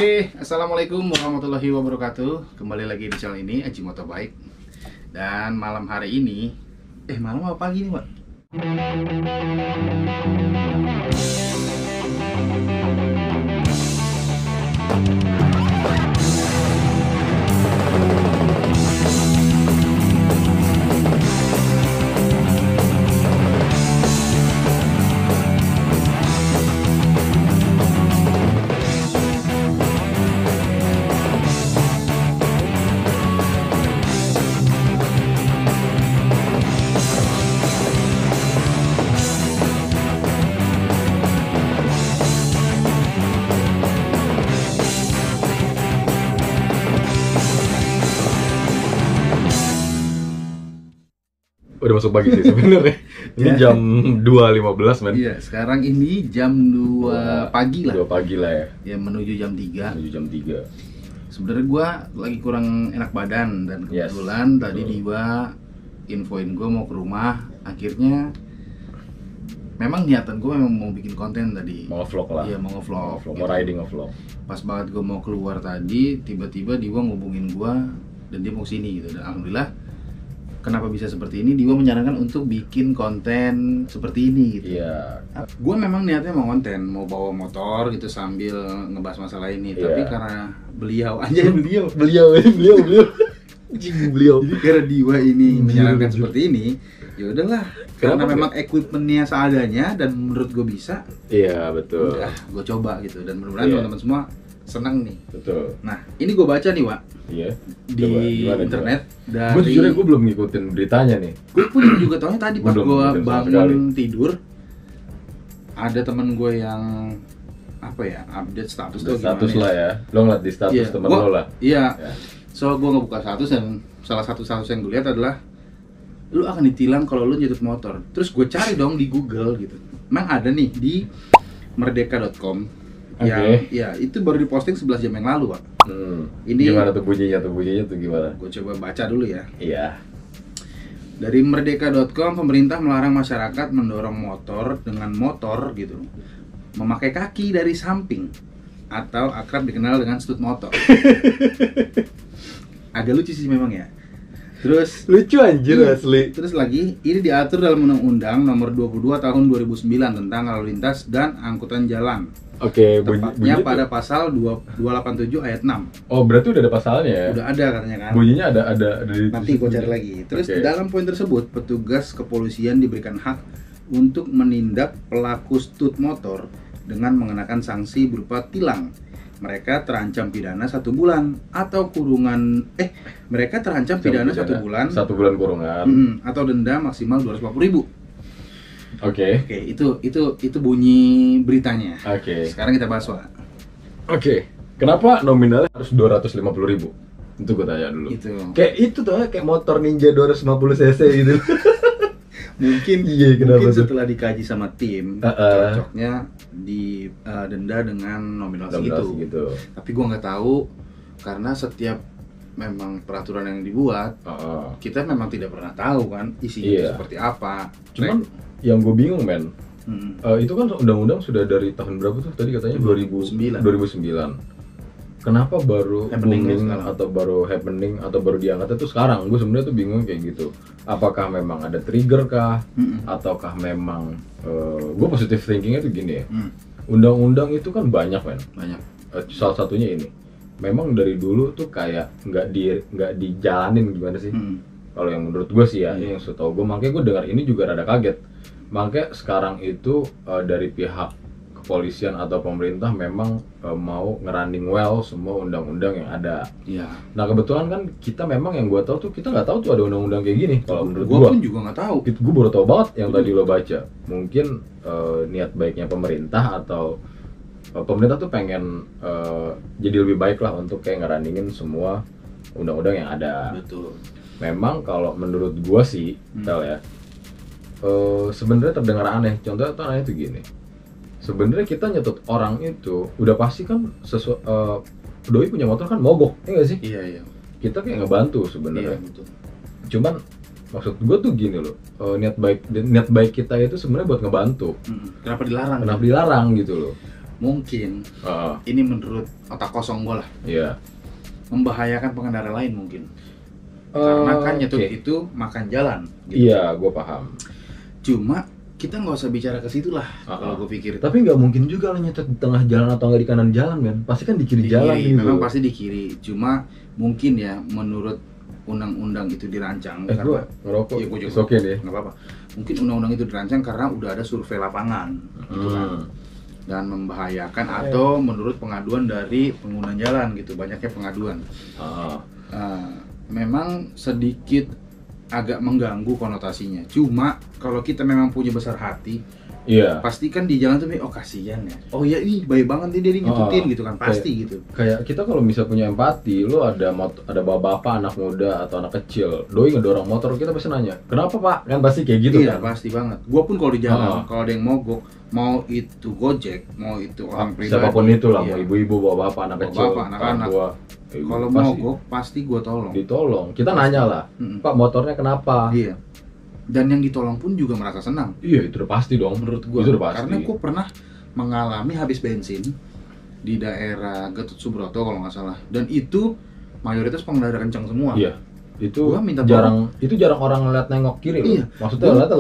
Oke, assalamualaikum warahmatullahi wabarakatuh. Kembali lagi di channel ini Aji Motobike. Dan malam hari ini, malam apa pagi nih, Pak? Udah masuk pagi sih sebenarnya. Ini jam 2.15 men. Iya, sekarang ini jam 2 pagi lah. 2 pagi lah ya. Ya, menuju jam 3. Menuju jam 3. Sebenarnya gua lagi kurang enak badan dan kebetulan tadi Diwa infoin gua mau ke rumah. Akhirnya memang niatan gua memang mau bikin konten tadi. Mau vlog lah. Iya, mau vlog. Mau riding vlog. Pas banget gua mau keluar tadi, tiba-tiba Diwa ngubungin gua dan dia mau sini gitu. Dan alhamdulillah, kenapa bisa seperti ini? Diwa menyarankan untuk bikin konten seperti ini gitu. Iya. Gue memang niatnya mau konten, mau bawa motor gitu sambil ngebahas masalah ini. Iya. Tapi karena beliau aja beliau. Jadi karena Diwa ini menyarankan seperti ini, ya udahlah. Karena memang equipmentnya seadanya dan menurut gue bisa. Iya betul. Udah, gue coba gitu dan mudah-mudahan Iya. teman-teman semua senang nih. Betul. Nah, ini gue baca nih, Wak. Iya. Di internet dari. Gue jujur gue belum ngikutin beritanya nih. Gue pun juga taunya tadi pas Belum gue ngikutin sama sekali. bangun tidur, ada temen gue yang apa ya, update status tuh Status gimana lah ya. Lo ngeliat di status Iya, temen gua- lo lah. Iya. Ya. So gue ngebuka status dan salah satu status yang gue lihat adalah lu akan ditilang kalau lu nyetut motor. Terus gue cari dong di Google gitu. Emang ada nih di merdeka.com. Yang ya itu baru diposting 11 jam yang lalu, Pak. Ini- Gimana tuh bunyinya tuh gimana? Gue coba baca dulu ya. Iya. Dari merdeka.com, pemerintah melarang masyarakat mendorong motor dengan motor gitu memakai kaki dari samping atau akrab dikenal dengan stut motor. Agak lucu sih memang ya. Terus Lucu anjir asli. Terus lagi, ini diatur dalam Undang-Undang Nomor 22 Tahun 2009 tentang lalu lintas dan angkutan jalan. Oke, Tepatnya bunyi pada pasal 287 ayat 6. Oh, berarti udah ada pasalnya ya? Udah ada katanya kan. Bunyinya ada di Nanti gue cari lagi. Terus Oke. dalam poin tersebut, petugas kepolisian diberikan hak untuk menindak pelaku stut motor dengan mengenakan sanksi berupa tilang. Mereka terancam pidana 1 bulan atau kurungan. Mereka terancam pidana 1 bulan. 1 bulan kurungan. Atau denda maksimal 250.000. Oke. Oke, itu bunyi beritanya. Oke. Sekarang kita bahas, Wak. Oke. Kenapa nominalnya harus 250.000? Itu gue tanya dulu. Itu. Kayak itu tuh kayak motor Ninja 250 cc gitu. Mungkin kenapa mungkin tuh? setelah dikaji sama tim, cocoknya di denda dengan nominal segitu. gitu. Tapi gua nggak tahu karena setiap memang peraturan yang dibuat, kita memang tidak pernah tahu kan isinya itu Iya. seperti apa. Cuman yang gue bingung men, Hmm. itu kan undang-undang sudah dari tahun berapa tuh? Tadi katanya 2009. Kenapa baru Happening booming sekarang. atau baru happening atau baru diangkat itu sekarang? Gue sebenarnya tuh bingung kayak gitu. Apakah memang ada trigger kah? Ataukah memang gue positive thinkingnya tuh gini ya. Undang-undang itu kan banyak men. Banyak. Salah satunya ini. Memang dari dulu tuh kayak nggak dijalanin gimana sih? Kalau yang menurut gue sih ya, yang setahu gue, makanya gue dengar ini juga rada kaget. Makanya sekarang itu dari pihak kepolisian atau pemerintah memang mau ngerunning well semua undang-undang yang ada. Iya. Nah kebetulan kan kita memang yang gue tahu tuh kita nggak tahu tuh ada undang-undang kayak gini. Kalau menurut Gua gue, pun juga nggak tahu. itu gue baru tahu banget yang tadi lo baca. Mungkin niat baiknya pemerintah atau pemerintah tuh pengen jadi lebih baik lah untuk kayak ngerunningin semua undang-undang yang ada. Betul. Memang kalau menurut gua sih, Tel ya, sebenarnya terdengar aneh. Contohnya tuh aneh itu gini. Sebenarnya kita nyetut orang itu udah pasti kan doi punya motor kan mogok, ya nggak sih? Iya. Kita kayak ngebantu Iya, sebenarnya. betul. Cuman maksud gua tuh gini loh, niat baik kita itu sebenarnya buat ngebantu. Kenapa dilarang? Kenapa dilarang gitu loh? mungkin ini menurut otak kosong gue lah. Iya. Membahayakan pengendara lain mungkin. Karena kan nyetut itu makan jalan. Gitu. Iya, gue paham. Cuma kita nggak usah bicara ke situ lah kalau gue pikir. Tapi nggak mungkin juga lo nyetut di tengah jalan atau nggak di kanan jalan kan? Pasti kan di kiri jalan. Gitu. Memang pasti di kiri. Cuma mungkin ya menurut undang-undang itu dirancang karena ngerokok. Ya, gue juga oke deh. Nggak apa-apa. Mungkin undang-undang itu dirancang karena udah ada survei lapangan. Gitu kan. Dan membahayakan atau menurut pengaduan dari pengguna jalan gitu, banyaknya pengaduan. Memang sedikit agak mengganggu konotasinya. Cuma kalau kita memang punya besar hati, pasti kan di jalan tuh, oh kasihan ya. Oh ya ini baik banget nih dia nyetutin gitu kan, pasti gitu. Kayak kita kalau bisa punya empati, lo ada bapak-bapak, anak muda atau anak kecil, doi ngedorong motor, kita pasti nanya, kenapa pak? Kan pasti kayak gitu kan? Iya pasti banget. Gua pun kalau di jalan, kalau ada yang mogok, mau itu Gojek, mau itu orang pribadi, siapapun itu lah, mau ibu-ibu, bapak-bapak, anak kecil, anak-anak, kalau mogok pasti gue tolong. Ditolong, kita nanya lah, pak motornya kenapa? Iya. Dan yang ditolong pun juga merasa senang. Iya itu udah pasti dong, menurut gue. Itu udah pasti. Karena gue pernah mengalami habis bensin di daerah Getut Subroto kalau nggak salah, dan itu mayoritas pengendara kencang semua. Iya. Itu minta jarang orang ngeliat nengok kiri loh. Iya. Maksudnya ngeliat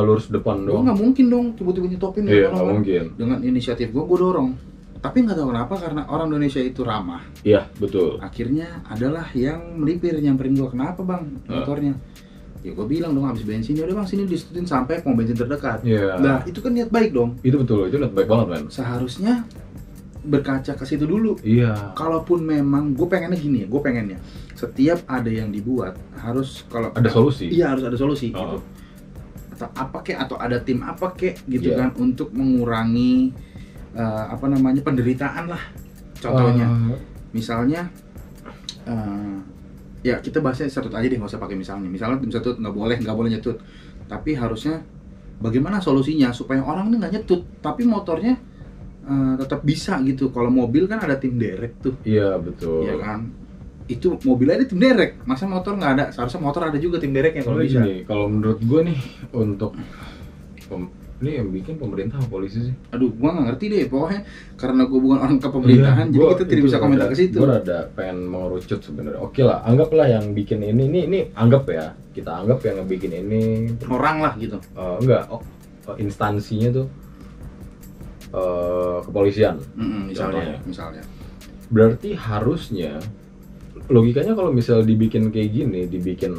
lurus depan doang. Gue nggak mungkin dong tiba-tiba nyetopin. Iya nggak mungkin. Dengan inisiatif gue dorong. Tapi nggak tahu kenapa, karena orang Indonesia itu ramah. Iya betul. Akhirnya adalah yang melipir nyamperin gue, kenapa bang motornya? Ya gue bilang dong habis bensin, ya udah bang sini disetutin sampai pom bensin terdekat. Nah itu kan niat baik dong. Itu betul, itu niat baik banget kan. Seharusnya berkaca ke situ dulu. Iya. Kalaupun memang gue pengennya gini ya, gue pengennya setiap ada yang dibuat harus kalau ada solusi. Iya harus ada solusi gitu. Atau apa kek, atau ada tim apa kek gitu kan untuk mengurangi penderitaan lah. Contohnya misalnya ya kita bahasnya setut aja deh, nggak usah pakai misalnya tim setut nggak boleh nyetut, tapi harusnya bagaimana solusinya supaya orang ini nggak nyetut tapi motornya tetap bisa gitu. Kalau mobil kan ada tim derek tuh. Iya betul. Iya kan, itu mobil ada tim derek, masa motor nggak ada? Seharusnya motor ada juga tim dereknya kalau bisa. Kalau menurut gue nih untuk ini yang bikin pemerintah sama polisi sih. Aduh, gua nggak ngerti deh, pokoknya karena gua bukan orang kepemerintahan, jadi kita tidak bisa komentar ke situ. Gua ada pengen mengerucut sebenarnya. Oke lah, anggaplah yang bikin ini anggap ya, kita anggap yang ngebikin ini orang lah gitu. Enggak, instansinya tuh kepolisian. Misalnya. Berarti harusnya logikanya kalau misal dibikin kayak gini, dibikin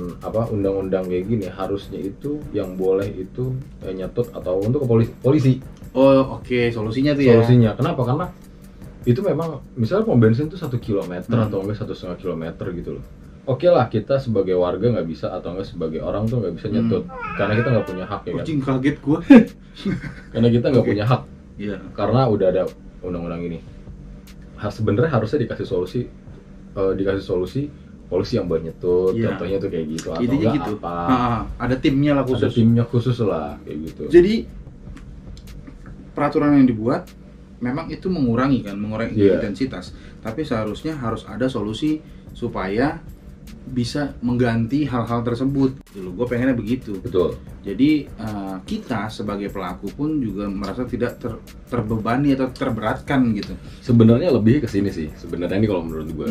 undang-undang kayak gini, harusnya itu yang boleh itu nyetut atau untuk ke polisi. Oh oke, solusinya tuh ya. Solusinya kenapa? Karena itu memang misalnya pom bensin tuh 1 kilometer atau enggak 1,5 kilometer gitu loh. Oke lah, kita sebagai warga nggak bisa atau enggak sebagai orang tuh nggak bisa nyetut karena kita nggak punya hak ya kan. Kaget gua. Karena kita nggak punya hak. Iya. Karena udah ada undang-undang ini. Sebenarnya harusnya dikasih solusi polisi yang buat nyetut, contohnya tuh kayak gitu atau enggak gitu. Ada timnya lah khusus. Ada timnya khusus lah kayak gitu. Jadi peraturan yang dibuat memang itu mengurangi intensitas, tapi seharusnya harus ada solusi supaya bisa mengganti hal-hal tersebut. Gue pengennya begitu. Betul. Jadi kita sebagai pelaku pun juga merasa tidak terbebani atau terberatkan gitu. Sebenarnya lebih ke sini sih. Sebenarnya ini kalau menurut gue.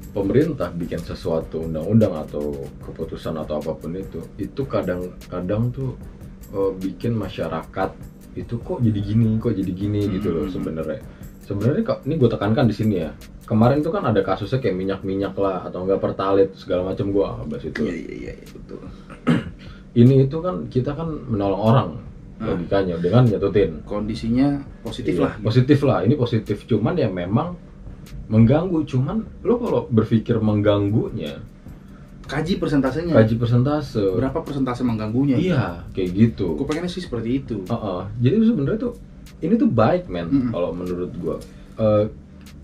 Pemerintah bikin sesuatu undang-undang atau keputusan atau apapun itu kadang-kadang tuh bikin masyarakat itu kok jadi gini gitu loh sebenarnya. Sebenarnya ini gue tekankan di sini ya. Kemarin tuh kan ada kasusnya kayak minyak lah atau enggak pertalite segala macam, gue bahas itu. Iya betul. Ini itu kan kita kan menolong orang logikanya dengan nyetutin. Kondisinya positif lah. Positif lah, ini positif. Cuman ya memang mengganggu. Cuman lo kalau berpikir mengganggunya, kaji persentase. Berapa persentase mengganggunya? Iya, kayak gitu. Gue pengennya sih seperti itu. Jadi sebenarnya tuh ini tuh baik kalau menurut gue.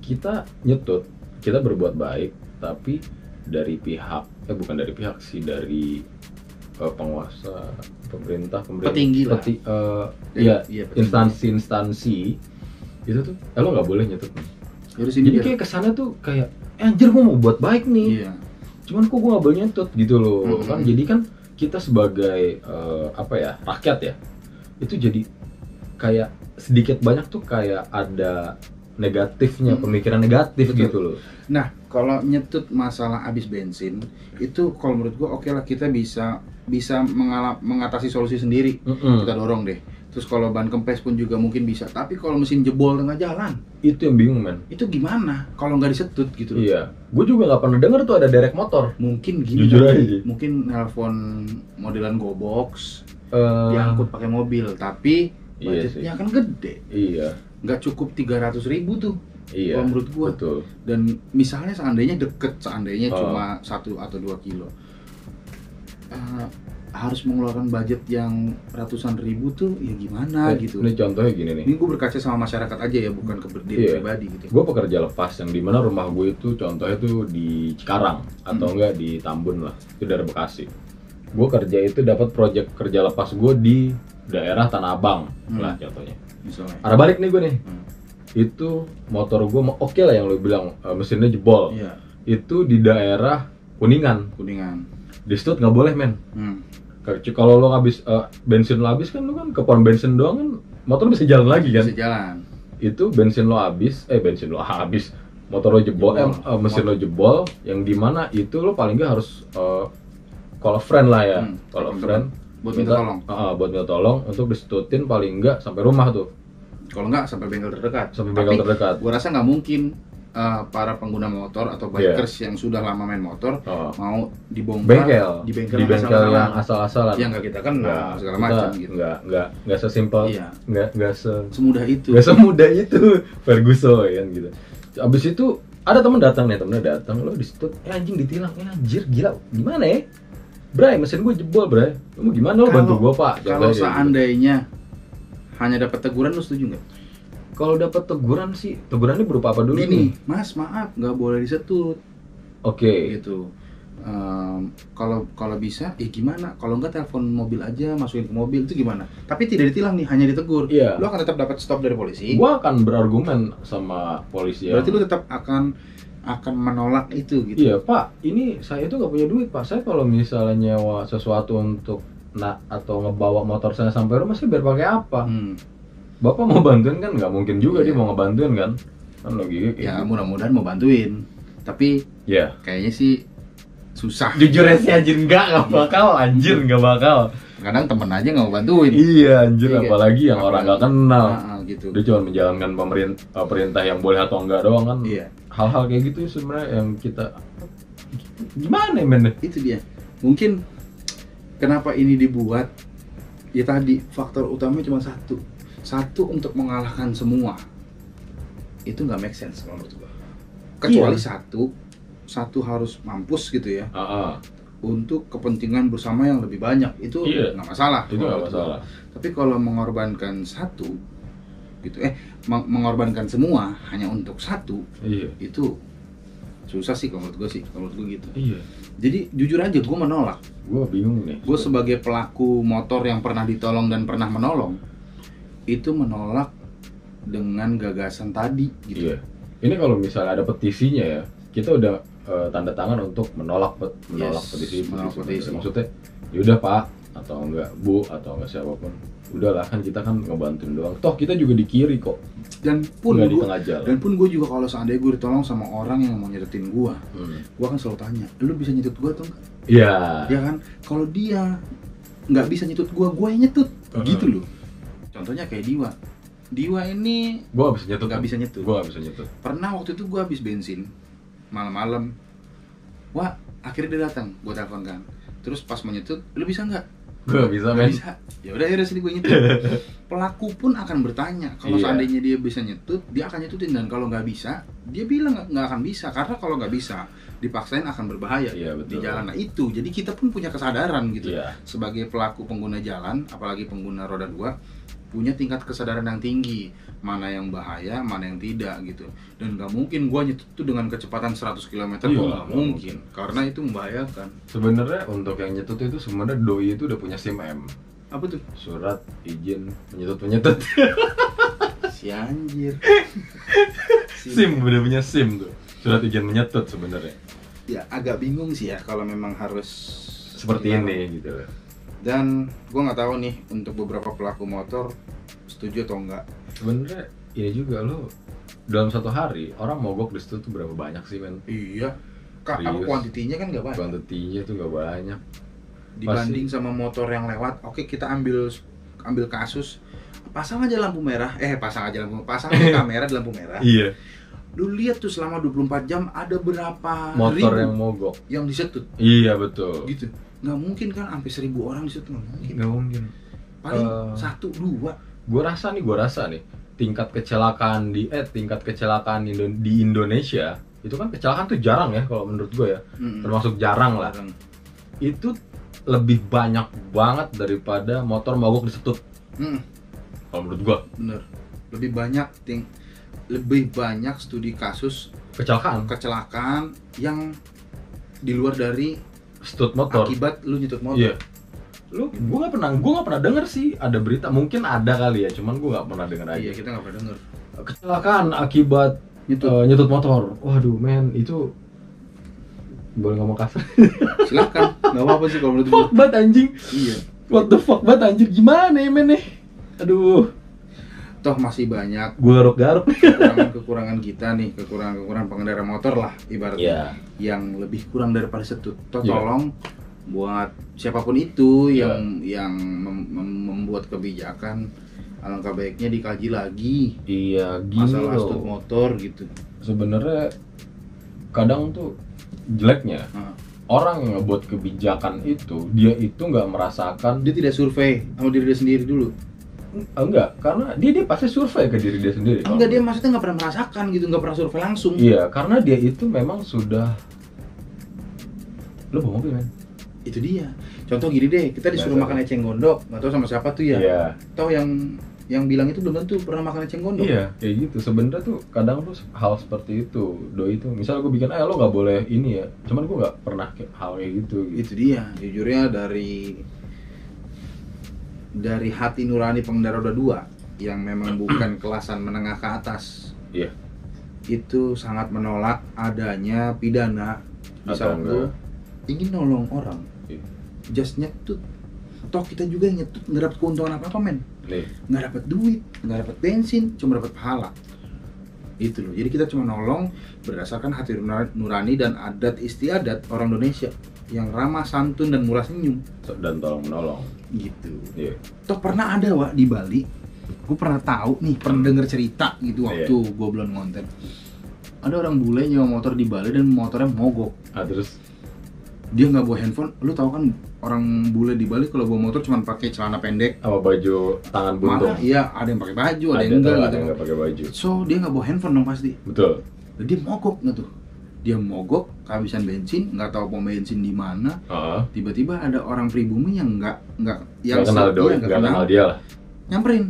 Kita nyetut, kita berbuat baik, tapi dari pihak dari penguasa, pemerintah petinggi lah. Instansi itu tuh lo nggak boleh nyetut. Jadi kayak kesannya tuh kayak anjir gue mau buat baik nih. Cuman kok gue nggak boleh nyetut gitu loh. Kan jadi kan kita sebagai rakyat ya, itu jadi kayak sedikit banyak tuh kayak ada negatifnya, pemikiran negatif. Betul. Gitu loh. Nah, kalau nyetut masalah habis bensin, itu kalau menurut gua oke lah, kita bisa mengatasi solusi sendiri. Kita dorong deh. Terus kalau ban kempes pun juga mungkin bisa. Tapi kalau mesin jebol tengah jalan, Itu yang bingung, men. itu gimana? Kalau nggak disetut gitu loh. Iya, gue juga nggak pernah denger tuh ada derek motor. Mungkin gini, Jujur kali, aja. mungkin nelpon modelan Gobox, Eh, diangkut pakai mobil, tapi Iya budgetnya sih. kan gede. Iya, Nggak cukup 300.000 tuh. iya. Kalau menurut gua. Betul. Dan misalnya seandainya deket, seandainya Oh. cuma 1 atau 2 kilo, harus mengeluarkan budget yang ratusan ribu tuh ya gimana gitu. Ini contohnya gini nih. Ini gue berkaca sama masyarakat aja ya, bukan ke diri Iya. pribadi gitu. Gue pekerja lepas yang dimana rumah gue itu contohnya tuh di Cikarang atau enggak di Tambun lah, itu daerah Bekasi. Gue kerja itu dapat proyek kerja lepas gue di daerah Tanah Abang lah contohnya. Misalnya. Arah balik nih gue nih. Hmm. Itu motor gue oke lah yang lo bilang mesinnya jebol. Iya. Itu di daerah Kuningan. Kuningan. Di Stut nggak boleh, men. Hmm. Kalau lo habis bensin lo habis kan lo kan ke pom bensin doang kan motor bisa jalan lagi kan. Bisa jalan. Itu bensin lo habis, motor lo jebol, mesin lo jebol, yang dimana itu lo paling nggak harus call a friend lah ya, call a friend buat minta tolong. Buat minta tolong untuk disetutin paling nggak sampai rumah tuh, Kalau nggak sampai bengkel terdekat. sampai bengkel terdekat. Gue rasa nggak mungkin para pengguna motor atau bikers yang sudah lama main motor mau dibongkar Di bengkel asal-asalan. yang asal-asalan. Ya nggak kita kenal segala macam gitu. Nggak sesimpel, Iya. nggak Semudah itu. Gak semudah itu Ferguson kan gitu. Abis itu ada temennya datang, lo disetut, anjing ditilang, anjir gila, gimana ya? Bray, mesin gue jebol, Bray. Lu mau gimana lo bantu gue, Pak? Kalau Contohnya seandainya hanya dapat teguran, lo setuju nggak? gitu. Kalau dapat teguran sih, tegurannya berupa apa dulu nih? Gini, Mas, maaf, nggak boleh disetut. Oke. Gitu. Kalau bisa, gimana? Kalau nggak telepon mobil aja, masukin ke mobil itu gimana? Tapi tidak ditilang nih, hanya ditegur. Iya. Lo akan tetap dapat stop dari polisi. Gua akan berargumen sama polisi. Berarti lo tetap akan menolak itu gitu. Iya, Pak, ini saya itu nggak punya duit, Pak. Saya kalau misalnya nyewa sesuatu untuk atau ngebawa motor saya sampai rumah, saya biar pakai apa? Bapak mau bantuin kan? Nggak mungkin juga dia mau ngebantuin kan? Kan logiknya kayak Ya gitu. mudah-mudahan mau bantuin. Tapi Ya. kayaknya sih susah. Jujur aja sih anjir, nggak bakal, anjir nggak bakal. Kadang temen aja nggak mau bantuin. Iya anjir, Iya, apalagi yang orang nggak kenal. Gitu. Dia cuma menjalankan perintah yang boleh atau enggak doang kan. Iya. Hal-hal kayak gitu sebenarnya yang kita gimana ya, men? Itu dia. Mungkin kenapa ini dibuat? Ya tadi faktor utamanya cuma satu untuk mengalahkan semua. Itu nggak make sense kalau menurut gua. Kecuali satu harus mampus gitu ya. Untuk kepentingan bersama yang lebih banyak itu nggak masalah. Itu nggak masalah. Tapi kalau mengorbankan satu gitu, mengorbankan semua hanya untuk satu, itu susah sih kalau menurut gue gitu. Iya. Jadi jujur aja gue menolak. Gue bingung nih. Gue sebagai pelaku motor yang pernah ditolong dan pernah menolong, itu menolak dengan gagasan tadi gitu. Iya. Ini kalau misalnya ada petisinya ya, kita udah tanda tangan untuk menolak petisi. Maksudnya, yaudah Pak, atau enggak Bu, atau enggak siapapun, udahlah kan kita kan ngebantuin doang. Toh kita juga di kiri kok. Dan pun di tengah jalan. Dan pun gue juga kalau seandainya gue ditolong sama orang yang mau nyetutin gue kan selalu tanya, lu bisa nyetut gue atau enggak? Iya. Ya kan, kalau dia nggak bisa nyetut gue yang nyetut, gitu loh. Contohnya kayak Diwa ini gue nggak bisa nyetut. Gue nggak bisa nyetut. Pernah waktu itu gue habis bensin malam-malam, wah akhirnya dia datang, gue telepon kan, terus pas mau nyetut, lu bisa nggak? Gue nggak bisa, men. Bisa. Ya udah sini gue nyetut. Pelaku pun akan bertanya, kalau seandainya dia bisa nyetut, dia akan nyetutin, dan kalau nggak bisa, dia bilang nggak akan bisa, karena kalau nggak bisa dipaksain akan berbahaya di jalan. Nah itu, jadi kita pun punya kesadaran gitu sebagai pelaku pengguna jalan, apalagi pengguna roda 2, punya tingkat kesadaran yang tinggi, mana yang bahaya, mana yang tidak gitu. Dan nggak mungkin gua nyetut tuh dengan kecepatan 100 km, nggak mungkin, karena itu membahayakan. Sebenarnya untuk yang nyetut itu sebenarnya doi itu udah punya SIM M. Apa tuh? Surat izin menyetut. Si anjir. SIM udah punya SIM tuh. Surat izin menyetut sebenarnya. Ya agak bingung sih ya kalau memang harus seperti ini gitu loh. Dan gue nggak tahu nih untuk beberapa pelaku motor setuju atau enggak. Sebenarnya ini juga lo dalam satu hari orang mogok di situ tuh berapa banyak sih men? Iya. Apa Serius. kuantitinya kan nggak banyak. Kuantitinya tuh nggak banyak. Dibanding sama motor yang lewat. Oke, kita ambil kasus pasang aja kamera di lampu merah. Iya. Lu lihat tuh selama 24 jam ada berapa Motor ribu yang mogok. yang disetut. Iya betul. Gitu. Nggak mungkin kan sampai 1000 orang disetut, nggak mungkin. Nggak mungkin. Paling 1-2. Gue rasa nih tingkat kecelakaan di Indonesia itu kan kecelakaan tuh jarang ya kalau menurut gue ya. Termasuk jarang lah. Itu lebih banyak banget daripada motor mogok disetut. Kalau menurut gue. Bener. Lebih banyak studi kasus kecelakaan yang di luar dari setut motor akibat lu nyetut motor. Iya. Gue nggak pernah denger sih ada berita, mungkin ada kali ya, cuman gue nggak pernah denger aja. Iya, kita nggak pernah denger kecelakaan akibat nyetut motor. Waduh men, itu boleh ngomong kasar? Silakan, nggak apa-apa sih kalau menurut gue. Fuck banget anjing. Iya. What the fuck banget anjir, gimana ya men nih? Aduh. Toh masih banyak Gue garuk-garuk. kekurangan kita nih, kekurangan pengendara motor lah ibaratnya. Yang lebih kurang daripada setut. Toh tolong buat siapapun itu yang membuat kebijakan, alangkah baiknya dikaji lagi. Iya, gini masalah loh. stut motor gitu. Sebenarnya kadang tuh jeleknya orang yang ngebuat kebijakan itu, dia itu nggak merasakan. Dia tidak survei sama diri dia sendiri dulu. Enggak, karena dia pasti survei ke diri dia sendiri. Enggak, dia maksudnya nggak pernah merasakan gitu, nggak pernah survei langsung. Iya, karena dia itu memang sudah. Lo bawa mobil men? Itu dia. Contoh gini deh, kita disuruh makan eceng gondok, nggak tahu sama siapa tuh ya. Iya. Toh yang bilang itu belum tentu pernah makan eceng gondok. Iya, kayak gitu. Sebenarnya tuh kadang tuh hal seperti itu, doi itu. Misal gue bikin, lo nggak boleh ini ya. Cuman gue nggak pernah hal kayak gitu. Itu dia. Jujurnya dari hati nurani pengendara roda 2 yang memang bukan kelasan menengah ke atas. Iya. Itu sangat menolak adanya pidana di saat lu ingin nolong orang. Just nyetut. Toh kita juga yang nyetut nggak dapat keuntungan apa-apa men. Nggak dapat duit, nggak dapat bensin, cuma dapat pahala. Itu loh. Jadi kita cuma nolong berdasarkan hati nurani dan adat istiadat orang Indonesia yang ramah, santun dan murah senyum dan tolong menolong. Gitu. Iya. Toh pernah ada di Bali. Gue pernah tahu nih, pernah denger cerita gitu waktu gue belum ngonten. Ada orang bule nyewa motor di Bali dan motornya mogok. Terus dia nggak bawa handphone. Lu tahu kan orang bule di Bali kalau bawa motor cuma pakai celana pendek sama baju tangan buntung. Malah iya, ada yang pakai baju, ada yang enggak gitu. Nggak pakai baju. So dia nggak bawa handphone dong pasti. Betul. Dan dia mogok nggak tuh? Dia mogok, kehabisan bensin, nggak tahu pom bensin di mana. Tiba-tiba ada orang pribumi yang nggak kenal dia lah. Nyamperin.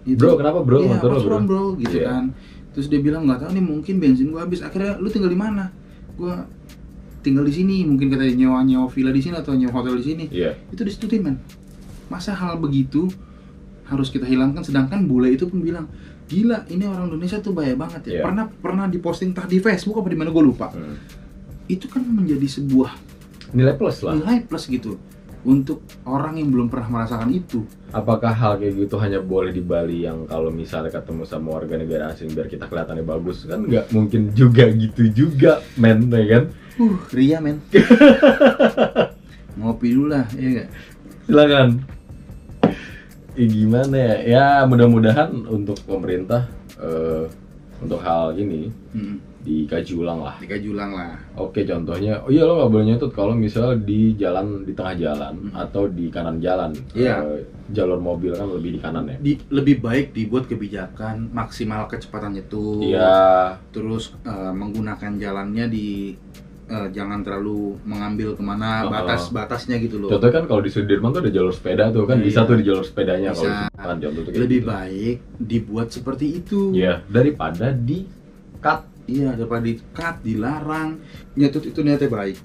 Gitu. Bro, kenapa bro? Iya, motor lo bro, gitu kan. Terus dia bilang nggak tahu nih, mungkin bensin gua habis. Akhirnya lu tinggal di mana? Gua tinggal di sini. Mungkin kita nyewa villa di sini atau nyewa hotel di sini. Itu disetutin men. Masa hal begitu harus kita hilangkan? Sedangkan bule itu pun bilang, gila, ini orang Indonesia tuh bahaya banget ya. Pernah diposting entah di Facebook apa di mana gue lupa. Itu kan menjadi sebuah nilai plus lah. Nilai plus gitu untuk orang yang belum pernah merasakan itu. Apakah hal kayak gitu hanya boleh di Bali yang kalau misalnya ketemu sama warga negara asing biar kita kelihatannya bagus? Kan nggak mungkin juga gitu juga, men, ya kan? Ria men. Ngopi dulu lah, ya nggak? Silakan. Gimana ya? Ya mudah-mudahan untuk pemerintah untuk hal ini dikaji ulang lah. Oke, contohnya, lo nggak boleh nyetut kalau misalnya di tengah jalan atau di kanan jalan. Jalur mobil kan lebih di kanan ya. Lebih baik dibuat kebijakan maksimal kecepatan nyetut. Terus menggunakan jalannya jangan terlalu mengambil kemana batas-batasnya gitu loh. Contohnya kan kalau di Sudirman tuh ada jalur sepeda tuh kan, bisa tuh di jalur sepedanya. Bisa. Kalau contoh tuh lebih gitu. Baik dibuat seperti itu. Daripada di cut. Daripada di cut, dilarang. Nyetut itu niatnya baik.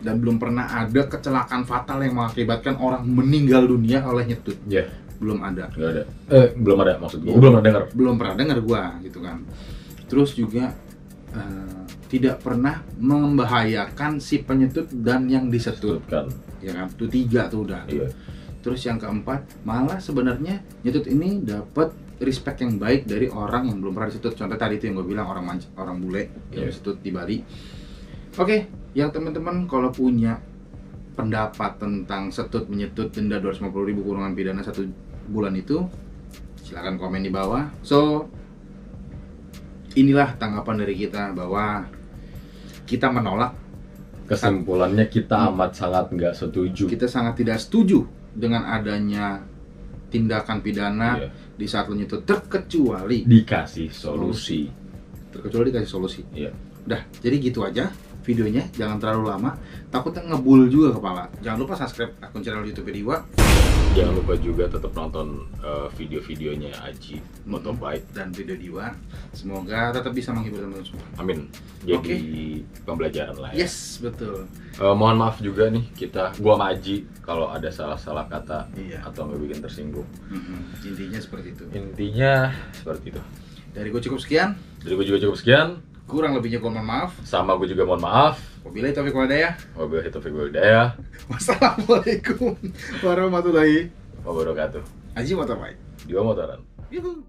Dan belum pernah ada kecelakaan fatal yang mengakibatkan orang meninggal dunia oleh nyetut. Belum ada. Nggak ada. Belum ada maksud gue. Belum pernah dengar gua gitu kan. Terus juga tidak pernah membahayakan si penyetut dan yang disetutkan. Ya kan, itu 3 tuh udah. Terus yang keempat, malah sebenarnya nyetut ini dapat respect yang baik dari orang yang belum pernah disetut. Contoh tadi itu yang gue bilang orang bule yang disetut di Bali. Oke, yang teman-teman kalau punya pendapat tentang setut menyetut denda 250.000 kurungan pidana 1 bulan itu, silakan komen di bawah. So, inilah tanggapan dari kita bahwa kita menolak. Kesimpulannya kita amat sangat nggak setuju. Kita sangat tidak setuju dengan adanya tindakan pidana di saat lo nyetut, terkecuali dikasih solusi. Iya. Udah, jadi gitu aja videonya, jangan terlalu lama, takutnya ngebul juga kepala. Jangan lupa subscribe akun channel YouTube Dewa. Jangan lupa juga tetap nonton video-videonya Aji Motobike dan video Dewa. Semoga tetap bisa menghibur teman-teman semua. Amin. Jadi pembelajaran lah ya. Yes, betul. Mohon maaf juga nih gua sama Aji kalau ada salah-salah kata atau nggak bikin tersinggung. Intinya seperti itu. Dari gue cukup sekian. Kurang lebihnya gue mohon maaf. Sama gue juga mohon maaf. Wabillahi taufiq wal hidayah. Wassalamualaikum warahmatullahi wabarakatuh. Aji Motobike. Dewa Motoran. Yuhu.